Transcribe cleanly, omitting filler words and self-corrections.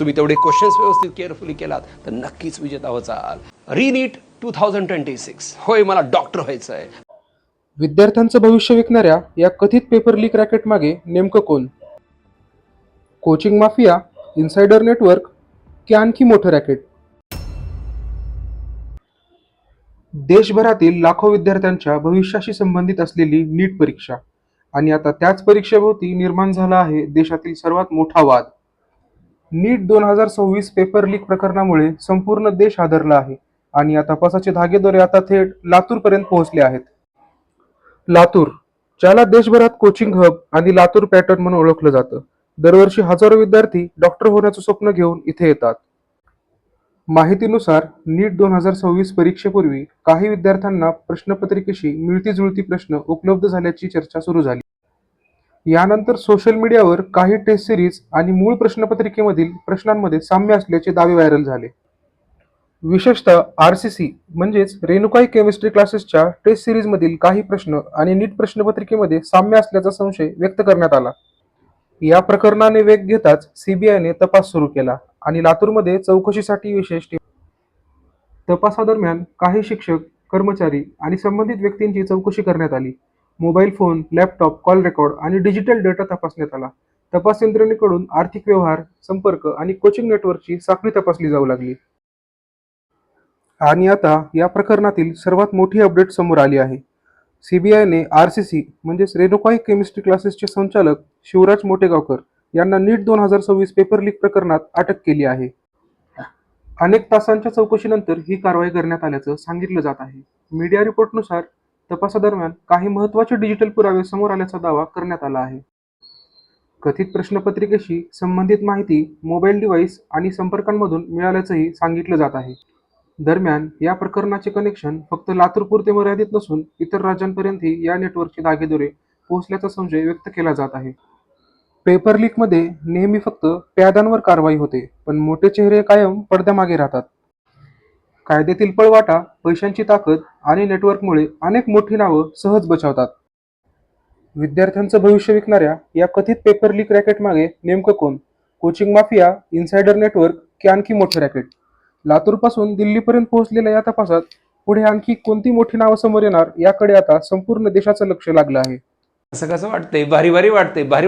तुम्ही तेवढे क्वेश्चन्स व्यवस्थित केअरफुली केलात तर नक्कीच विजेता व्हाल. रीनीट 2026. होय, मला डॉक्टर व्हायचं आहे. विद्यार्थ्यांचं भविष्य विकणाऱ्या या कथित पेपर लीक रॅकेट मागे नेमकं कोण? कोचिंग माफिया, इन्सायडर नेटवर्क की आणखी मोठं रॅकेट? देशभरातील लाखो विद्यार्थ्यांच्या भविष्याशी संबंधित असलेली नीट परीक्षा आणि आता त्याच परीक्षेभोवती निर्माण झाला आहे देशातील सर्वात मोठा वाद. नीट 2026 पेपर लीक प्रकरणामुळे संपूर्ण देश हादरला आहे आणि या तपासाचे धागेदोरे आता थेट लातूरपर्यंत पोहोचले आहेत. लातूर, ज्याला देशभरात कोचिंग हब आणि लातूर पॅटर्न म्हणून ओळखलं जातं, दरवर्षी हजारो विद्यार्थी डॉक्टर होण्याचं स्वप्न घेऊन इथे येतात. माहितीनुसार नीट 2026 परीक्षेपूर्वी काही विद्यार्थ्यांना प्रश्नपत्रिकेशी मिळती जुळती प्रश्न उपलब्ध झाल्याची चर्चा सुरू झाली. यानंतर सोशल मीडियावर काही टेस्ट सिरीज आणि मूळ प्रश्नपत्रिकेमधील प्रश्नांमध्ये साम्य असल्याचे दावे व्हायरल झाले. विशेषतः RCC म्हणजेच रेणुकाई केमिस्ट्री क्लासेसच्या टेस्ट सिरीजमधील काही प्रश्न आणि नीट प्रश्नपत्रिकेमध्ये साम्य असल्याचा संशय व्यक्त करण्यात आला. या प्रकरणाने वेग घेताच CBIने तपास सुरू केला आणि लातूरमध्ये चौकशीसाठी विशेष टीम. तपासादरम्यान काही शिक्षक, कर्मचारी आणि संबंधित व्यक्तींची चौकशी करण्यात आली. Mobile phone, laptop, call record आणि डिजिटल डेटा तपासण्यात आला. तपास यंत्रणेकडून आर्थिक व्यवहार, संपर्क आणि कोचिंग नेटवर्कची साखळी तपासली जाऊ लागली. आणि आता या प्रकरणातील सर्वात मोठी अपडेट समोर आली आहे. CBIने RCC म्हणजेच रेणुकाई केमिस्ट्री क्लासेसचे संचालक शिवराज मोटेगावकर यांना नीट 2026 पेपर लीक प्रकरणात अटक केली आहे. अनेक तासांच्या चौकशीनंतर ही कारवाई करण्यात आल्याचं सांगितलं जात आहे. मीडिया रिपोर्टनुसार तपासादरम्यान काही महत्त्वाचे डिजिटल पुरावे समोर आल्याचा दावा करण्यात आला आहे. कथित प्रश्नपत्रिकेशी संबंधित माहिती मोबाईल डिव्हाइस आणि संपर्कांमधून मिळाल्याचंही सांगितलं जात आहे. दरम्यान या प्रकरणाचे कनेक्शन फक्त लातूरपुरते मर्यादित नसून इतर राज्यांपर्यंतही या नेटवर्कचे धागेदोरे पोहोचल्याचा संशय व्यक्त केला जात आहे. पेपर लीकमध्ये नेहमी फक्त प्याद्यांवर कारवाई होते, पण मोठे चेहरे कायम पडद्यामागे राहतात. कायद्यातील पळवाटा, पैशांची ताकद आणि नेटवर्कमुळे अनेक मोठी नावं सहज बचावतात. विद्यार्थ्यांचं भविष्य विकणाऱ्या या कथित पेपर लीक रॅकेट मागे नेमकं कोण? कोचिंग माफिया, इन्सायडर नेटवर्क की आणखी मोठं रॅकेट? लातूरपासून दिल्लीपर्यंत पोहोचलेल्या या तपासात पुढे आणखी कोणती मोठी नावं समोर येणार याकडे आता संपूर्ण देशाचं लक्ष लागलं आहे. असं कसं वाटतंय? भारी भारी वाटतंय. भारी